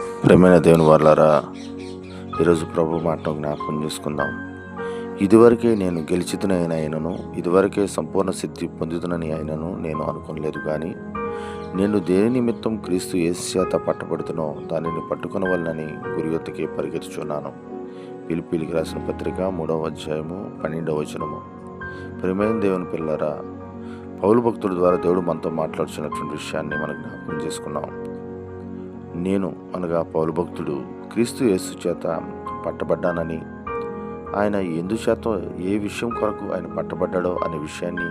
ప్రియమైన దేవుని వారలారా, ఈరోజు ప్రభు మాటను జ్ఞాపకం చేసుకుందాం. ఇదివరకే నేను గెలిచితునైన ఆయనను, ఇదివరకే సంపూర్ణ సిద్ధి పొందుతునని ఆయనను నేను అనుకోలేదు. కానీ నేను దేని నిమిత్తం క్రీస్తు యేసు చేత పట్టబడుతునో దానిని పట్టుకొనవలనని గురియొద్దకే పరిగెత్తుచున్నాను. పిలిపిలికి రాసిన పత్రిక 3వ అధ్యాయము 12వ వచనము. ప్రియమైన దేవుని పిల్లరా, పౌలు భక్తుల ద్వారా దేవుడు మనతో మాట్లాడుతున్నటువంటి విషయాన్ని మనం జ్ఞాపకం చేసుకున్నాం. నేను అనగా పౌలు భక్తుడు క్రీస్తు యేసు చేత పట్టబడ్డానని, ఆయన ఎందుచేత ఏ విషయం కొరకు ఆయన పట్టబడ్డాడో అనే విషయాన్ని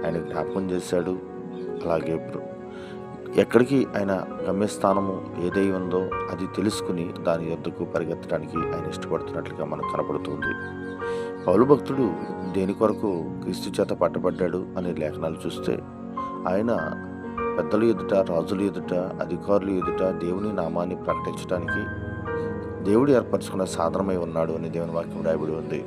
ఆయన జ్ఞాపకం చేశాడు. అలాగే ఎక్కడికి ఆయన గమ్యస్థానము ఏదై ఉందో అది తెలుసుకుని దాని యొద్దకు పరిగెత్తడానికి ఆయన ఇష్టపడుతున్నట్లుగా మనకు కనపడుతుంది. పౌలు భక్తుడు దేని కొరకు క్రీస్తు చేత పట్టబడ్డాడు అనే లేఖనాలు చూస్తే, ఆయన పెద్దల ఎదుట, రాజుల ఎదుట, అధికారుల ఎదుట దేవుని నామాన్ని ప్రకటించడానికి దేవుడు ఏర్పరచుకున్న సాధనమై ఉన్నాడు అని దేవుని వాక్యం రాయబడి ఉంది.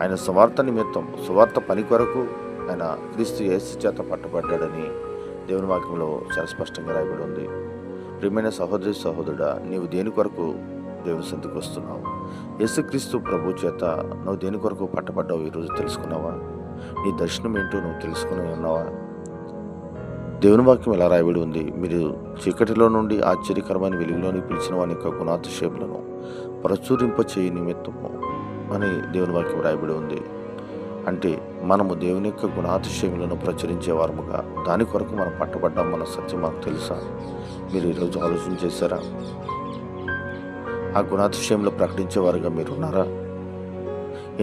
ఆయన సువార్త నిమిత్తం, సువార్త పని కొరకు ఆయన క్రీస్తు యేసు చేత పట్టబడ్డాడని దేవుని వాక్యంలో చాలా స్పష్టంగా రాయబడి ఉంది. ప్రియమైన సహోదరి సహోదరుడా, నీవు దేని కొరకు దేవుని సన్నిధికి వస్తున్నావు? యేసుక్రీస్తు ప్రభు చేత నువ్వు దేని కొరకు పట్టబడ్డావు ఈరోజు తెలుసుకున్నావా? నీ దర్శనం ఏంటో నువ్వు తెలుసుకుని ఉన్నావా? దేవుని వాక్యం ఎలా రాయబడి ఉంది? మీరు చీకటిలో నుండి ఆశ్చర్యకరమైన వెలుగులోని పిలిచిన వాని యొక్క గుణాతిశయములను ప్రచురింప చేయి నిమిత్తము అని దేవుని వాక్యం రాయబడి ఉంది. అంటే మనము దేవుని యొక్క గుణాతిశయములను ప్రచురించే వారముగా దాని కొరకు మనం పట్టబడ్డాం మన సత్యం మనకు తెలుసా? మీరు ఈరోజు ఆలోచన చేశారా? ఆ గుణాతిశయంలో ప్రకటించేవారుగా మీరు ఉన్నారా?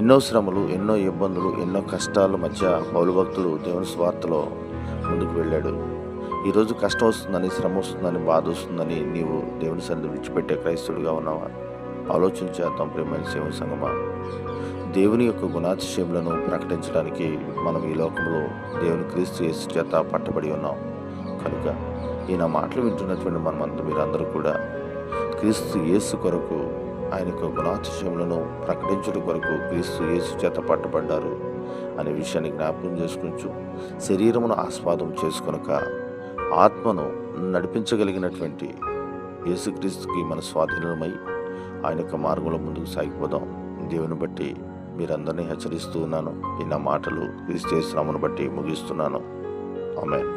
ఎన్నో శ్రమలు, ఎన్నో ఇబ్బందులు, ఎన్నో కష్టాల మధ్య పౌలు భక్తుడు దేవుని స్వార్థలో ముందుకు వెళ్ళాడు. ఈరోజు కష్టం వస్తుందని, శ్రమ వస్తుందని, బాధ వస్తుందని నీవు దేవుని సన్నిధి విడిచిపెట్టే క్రైస్తవుడిగా ఉన్నావా? ఆలోచన చేద్దాం ప్రియమైన సేవ సంగమా. దేవుని యొక్క గుణాతిశయములను ప్రకటించడానికి మనం ఈ లోకంలో దేవుని క్రీస్తు యేసు చేత పట్టబడి ఉన్నాం. కనుక ఈ నా మాటలు వింటున్నటువంటి మనమంతా మీరందరూ కూడా క్రీస్తు యేసు కొరకు, ఆయన యొక్క గుణాతిశయములను ప్రకటించడం కొరకు క్రీస్తు యేసు చేత పట్టబడ్డారు అనే విషయాన్ని జ్ఞాపకం చేసుకుంటూ, శరీరమును ఆస్వాదం చేసుకొనక ఆత్మను నడిపించగలిగినటువంటి యేసుక్రీస్తుకి మన స్వాధీనమై ఆయన యొక్క మార్గంలో ముందుకు సాగిపోదాం. దేవుని బట్టి మీరందరినీ హెచ్చరిస్తూ ఉన్నాను. ఈ నా మాటలు క్రీస్తు యేసు నామమును బట్టి ముగిస్తున్నాను. ఆమేన్.